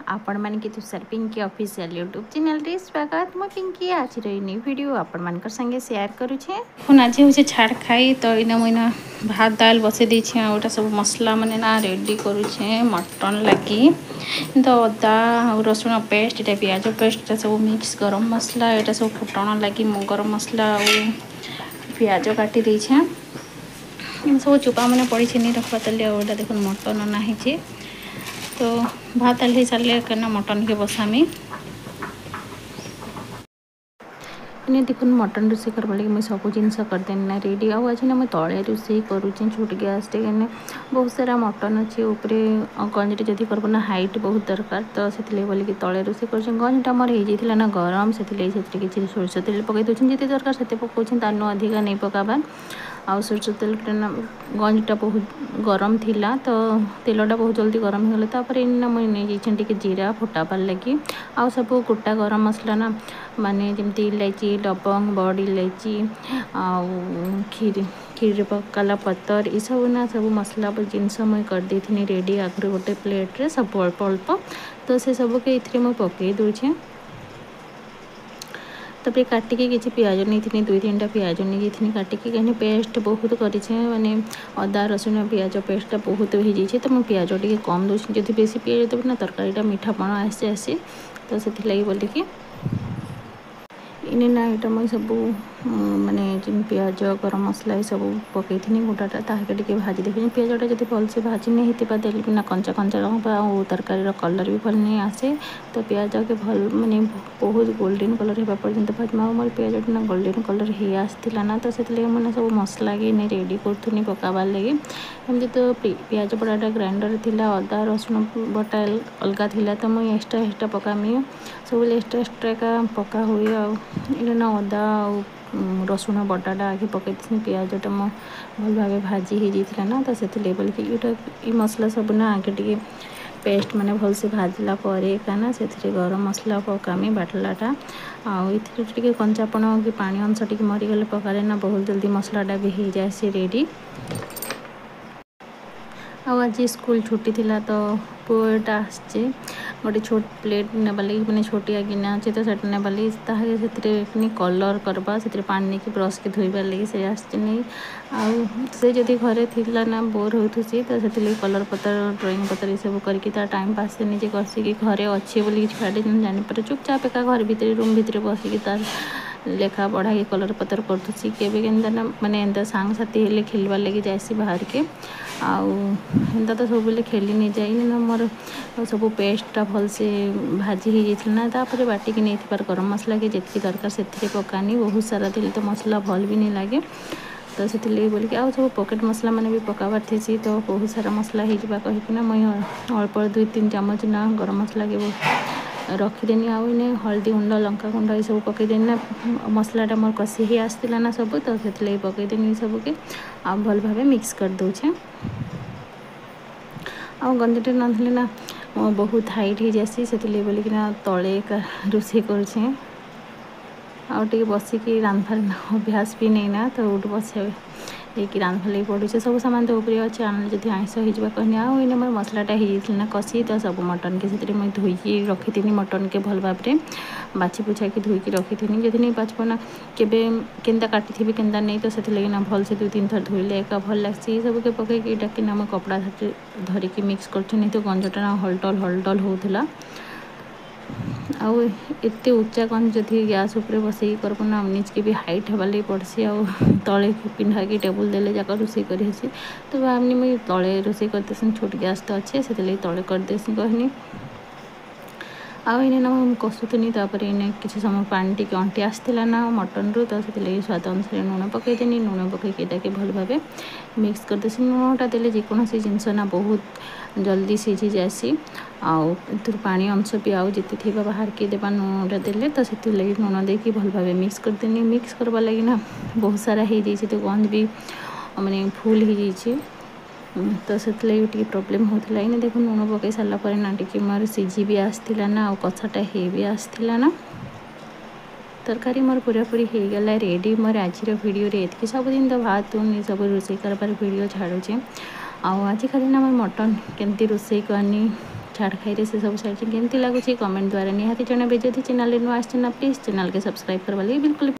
आपण मानके Tushar Pinky official YouTube channel रे स्वागत। मैं पिंकी आज न्यू वीडियो आपण मानकर संगे शेयर करूछे। फोन आज हो छाड़ खाई तो इना मैंने भात दाल बसे देछे आउटा सब मसला माने ना रेडी करूछे मटन लागी। तो अदा और रसुण पेस्ट एटा प्याज पेस्ट सब मिक्स गरम मसला एटा सब फुटण लागी मु गरम मसला और प्याज काटी देछे सब चुपा मैंने पड़ी नहीं रखा ताले देख मटन ना तो भात दाल सारे कना मटन के बसामी इन्हें देख मटन रोषे करवा लगे मुझे सब जिनस करदेनी ना रेडी आज ना मुझे तले रोषे करुचे छोट गैस टे बहुत सारा मटन अच्छे उपरे गंजटे जदि करब ना हाइट बहुत दरकार तो से बोलिक तले रोषे कर गंजटा मोर हो ना गरम से किसी सोरष तेल पकई दूसरी जिते दरकार से पकाउन तार अधिका नहीं पकाबार आउ सोरष तेल गंजटा बहुत गरम थिला तो तेलटा बहुत जल्दी गरम हो गला मुझे जीरा फुटाबार लगी आउ सब गोटा गरम मसला ना माने जमती इलायची लवंग बड़ इलायची आउ खीर पकाला पतर ये सब ना सब मसला जिनस मुझे करदे रेडी आगे गोटे प्लेट्रे सब अल्प अल्प तो से सब के ये पकई दूचे तब काटिकी किसी प्याज नहीं दुई तीन टा प्याज नहीं जाइए काटिकी कहीं पेस्ट बहुत करे माने अदा रसुण प्याज पेस्टा बहुत हो जाइए तो मुझे प्याज टे कम दूसरी जब बेसी प्याज देवी ना तरकारी मीठापण आसी तो से बोलिकी इने ना यहाँ मुझे सब माने प्याज गरम मसला ये सब पकई गोटाटा ताके टे भाजी देखिए प्याजटा जब भलसे भाजी नहीं होता देल ना कंचा कंचा और तरकारी कलर भी भल नहीं आसे तो प्याज के भल माने बहुत गोल्डन कलर होगा पर्यंत भाजी मोर प्याज ना गोल्डन कलर हो आसाला ना तो से मैंने सब मसला के रेडी करूनी पकाबार लगे एमती तो प्याज बड़ाटा ग्राइंडर थी अदा रसुण बटा अलग थी तो मुझे एक्सट्रा एक्सट्रा पकामी सब एक्सट्रा एक्सट्रा का पका हुए ना अदा रसुण बटाटा आगे पकई प्याजटा मो भल भाव भाजी हो जाता ना तो से बोलिक ये मसला सब ना आगे टे पेस्ट माने भल से भाजला ना से गरम मसला पकामी बाटलाटा आगे कंचापण कि पानी अंश टी मरीगले पकाले ना बहुत जल्दी मसलाटा भी हो जाए से रेडी आज स्कूल छुट्टी थिला तो पुएटा आसचे गोटे छोट प्लेट नेबा लगी मैंने छोटिया गिना अच्छे तो सेट नेबा लगी से कलर करवा से पानी नहीं ब्रश के धोइबार लगी से आसचे नहीं से जदि घरे थिला ना बोर होती तो से कलर पतर ड्राइंग पतर ये सब करके टाइम पास निजे कर घरे अच्छे बोली छुआटे जानीपर चुपचाप एका घर भितर रूम भितर बसिकी तार लेखा पढ़ा के कलर पतर करतुसी केबे केनता ना माने एंता सांग साथी हेले खेलबार लगी जाइसी बाहर के आउ एंता तो सब बेले खेली नहीं जाए ना मोर सब पेस्टा भल से भाजी हो जाता ना तापर बाटिकी नहीं थी गरम मसला के जितकी दरकार से पकानी बहुत सारा दिल तो मसला भल भी नहीं लगे तो से बोलिक आउ सब पकेट मसला मैंने भी पकाबार थी तो बहुत सारा मसला होगा कहीकिना मुझे अल्प 2-3 चामच ना गरम मसला के रखीदेनी आने हल्दी गुंड लंका गुंड ये सब पकईदेनी ना मसलाटा मोर कषि ही आसला ना सब तो से पकईदेनी सबके आ भल भाव मिक्स कर दूचे आ गंजटे ना ना बहुत हाइट हो जासी से बोलिकिना तले रोषे करुचे आगे बसिकी रांधबार अभ्यास भी नहीं ना तो उठ बस कि रांधवा लगे पड़े सब सामान तो उपरे अच्छे आने जब आइस हो कहनी आने मोर मसलाटा हो ना कषि तो सब मटन के से मुझे धोई रखी मटन के भल भाव में बाछी पुछा कि धोई रखी जदि नहीं बाछब ना केबे केन्ता काटी थी केन्ता नहीं तो से ना भल से 2-3 थर धोइले एका भल लगे सब के पकईकि डाकिना मैं कपड़ा धरिकी मिक्स कर नहीं तो गंजटा ना हलटल हलटल होता आउ एते उच्चा कन जदि गैस उपरे बसई करब ना निजके भी हाइट हवा लगे पड़सी आउ तले पिंधा की टेबुल देले जाक रोषे करेसी तो भावनी मुझे तले रोषे करते छोट गैस तो अच्छे से तले करदेसी कहनी आने ना कषुनी इन्हें किसी समय पानी टी अंटी आसला ना मटन रू तो से स्वाद अनुसार लुण पकईदेनी लुण पकईके भल भाव मिक्स करदेसी लुणटा देले जेकोसी जिनस ना बहुत जल्दी सीझी जासी आउ पानी अंश भी आउ जिते थी बाहर के देवा लुणटा देले तो से लुण देकी भल भाव मिक्स करदेनी मिक्स करवा लगी ना बहुत सारा हो जाइए तो गंज भी माने फुल हो जाइए तो से प्रोब्लेम होता है देखो लुण पकई सारापर ना टी मोर सीझी भी आसला ना कषाटा हो भी आसला ना तरकारी मोर पूरा पूरी हो गला रेडी मोर आज वीडियो ये सबुदिन तो भात सब रोषे करबार वीडियो छाड़ुचे आज खाली ना मैं मटन केमती रोषे करनी छाड़ खाई से सब सेटिंग केमती लगुच कमेंट द्वारा निहाती जन भी जब चैनल नुआ आसना प्लीज चैनल के सब्सक्राइब करवा लगी बिल्कुल